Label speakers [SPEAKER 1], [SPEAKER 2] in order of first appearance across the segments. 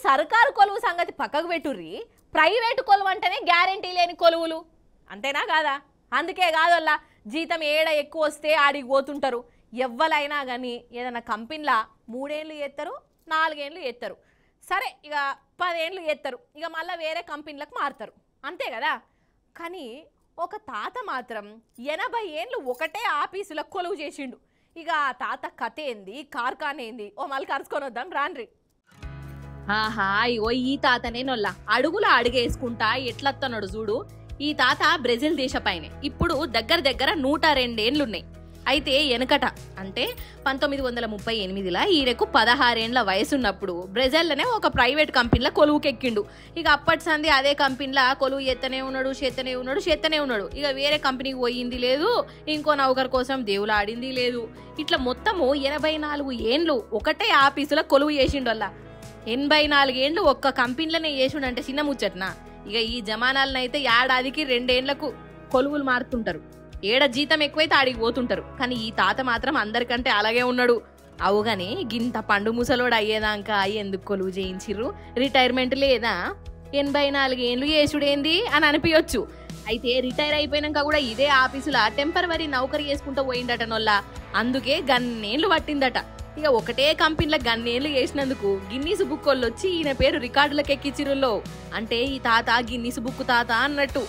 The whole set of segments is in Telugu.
[SPEAKER 1] సర్కారు కొలువు సంగతి పక్కకు పెట్టుర్రి, ప్రైవేటు కొలువు అంటేనే గ్యారెంటీ లేని కొలువులు అంతేనా కాదా? అందుకే కాదల్లా జీతం ఏడ ఎక్కువ వస్తే ఆడికి పోతుంటారు. ఎవ్వలైనా కానీ ఏదైనా కంపెనీలా 3 ఏళ్ళు చేస్తారు, 4 ఏళ్ళు చేస్తారు, సరే ఇక 10 ఏళ్ళు చేస్తారు, ఇక మళ్ళీ వేరే కంపెనీలకు మారుతారు అంతే కదా. కానీ ఒక తాత మాత్రం 80 ఏళ్ళు ఒకటే ఆఫీసులో కొలువు చేసిండు. ఇక ఆ తాత కథ ఏంది, కార్ఖాన ఏంది, ఓ మళ్ళీ కరుచుకొని వద్దాం రాన్రి. ఆహా ఇగో ఈ తాతనేనొల్ల అడుగుల అడుగేసుకుంటా ఎట్లత్తన్నాడు చూడు. ఈ తాత బ్రెజిల్ దేశపైనే ఇప్పుడు దగ్గర 102 ఏళ్ళున్నాయి. అయితే వెనకట అంటే 1938లా ఈయనకు 16 ఏళ్ల వయసున్నప్పుడు బ్రెజిల్లోనే ఒక ప్రైవేట్ కంపెనీలో కొలువుకెక్కిండు. ఇక అప్పటి సంది అదే కంపెనీలో కొలువు చేస్తూనే ఉన్నాడు. ఇక వేరే కంపెనీకి పోయింది లేదు, ఇంకో నౌకర్ కోసం దేవులు ఆడింది లేదు. ఇట్లా మొత్తము 84 ఏండ్లు ఒకటే ఆఫీసులో కొలువు చేసిండు. వల్ల 84 ఏండ్లు ఒక్క కంపెనీలోనే చేసిండంటే చిన్న ముచ్చట్నా? ఇక ఈ జమానాలనైతే ఏడాదికి 2 ఏళ్లకు కొలువులు మారుతుంటారు. ఏడ జీతం ఎక్కువైతే ఆడికి పోతుంటారు. కానీ ఈ తాత మాత్రం అందరికంటే అలాగే ఉన్నాడు. అవుగాని గింత పండు ముసలోడు అయ్యేదాకా ఎందుకు కొలువు చేయించిర్రు? రిటైర్మెంట్ లేదా? 84 ఏండ్లు చేసుడేంది అని అనిపించచ్చు. అయితే రిటైర్ అయిపోయినాక కూడా ఇదే ఆఫీసులో టెంపరవరీ నౌకరీ చేసుకుంటూ పోయిందట నొల్ల. అందుకే గన్నేళ్లు పట్టిందట. ఇక ఒకటే కంపెనీలో గన్నేళ్లు చేసినందుకు గిన్నీస్ బుక్ వాళ్ళు వచ్చి ఈయన పేరు రికార్డులకు ఎక్కిచ్చిరుల్లో. అంటే ఈ తాత గిన్నీస్ బుక్ తాత అన్నట్టు.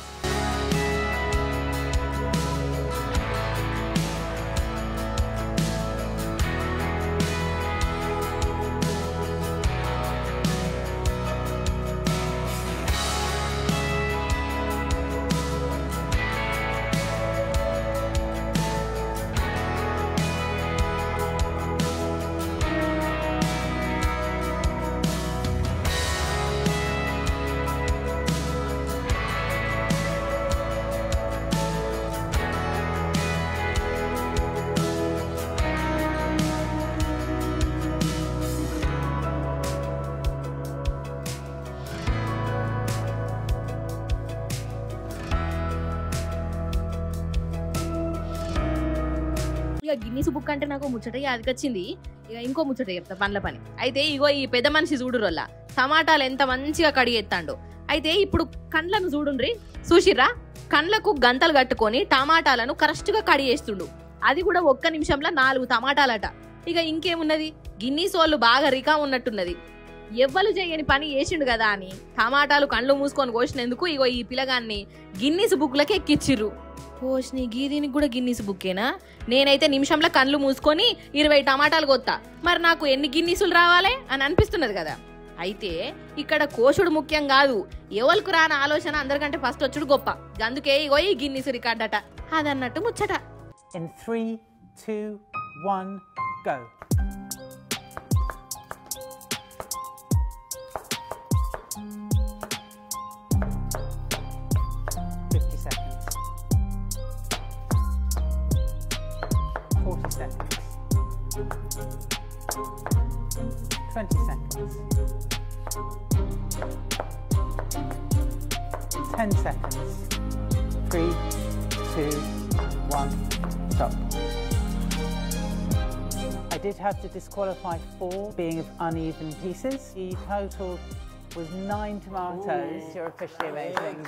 [SPEAKER 1] ఇక గిన్నీస్ బుక్ అంటే నాకు ముచ్చట యాదకొచ్చింది. ఇక ఇంకో ముచ్చట చెప్తా పండ్ల పని. అయితే ఇగో ఈ పెద్ద మనిషి చూడురోల్ల టమాటాలు ఎంత మంచిగా కడిగేస్తాడు. అయితే ఇప్పుడు కండ్లను చూడుండ్రి, చూసిర్రా? కండ్లకు గంతలు కట్టుకొని టమాటాలను కరెక్ట్ గా కడిగేస్తుండు. అది కూడా ఒక్క నిమిషంలో 4 టమాటాలట. ఇక ఇంకేమున్నది, గిన్నీస్ వాళ్ళు బాగా రికా ఉన్నట్టున్నది. ఎవ్వరు చేయని పని చేసిండు కదా అని టమాటాలు కండ్లు మూసుకొని కోసినందుకు ఇగో ఈ పిల్లగాన్ని గిన్నీస్ బుక్లకి ఎక్కిచ్చిర్రు. కోసిని గీదీనికి కూడా గిన్నీస్ బుక్కేనా? నేనైతే నిమిషంలో కండ్లు మూసుకొని 20 టమాటాలు కొత్తా, మరి నాకు ఎన్ని గిన్నీసులు రావాలి అని అనిపిస్తున్నది కదా. అయితే ఇక్కడ కోసుడు ముఖ్యం కాదు, ఎవరికి రాని ఆలోచన అందరికంటే ఫస్ట్ వచ్చుడు గొప్ప. అందుకే ఇగో ఈ గిన్నీస్ రికార్డ్ అట అదన్నట్టు ముచ్చట.
[SPEAKER 2] In 3, 2, 1, go. Seconds, 20 seconds, 10 seconds, 3, 2, 1, stop. I did have to disqualify 4 being of uneven pieces. The total was 9 tomatoes. You're officially amazing.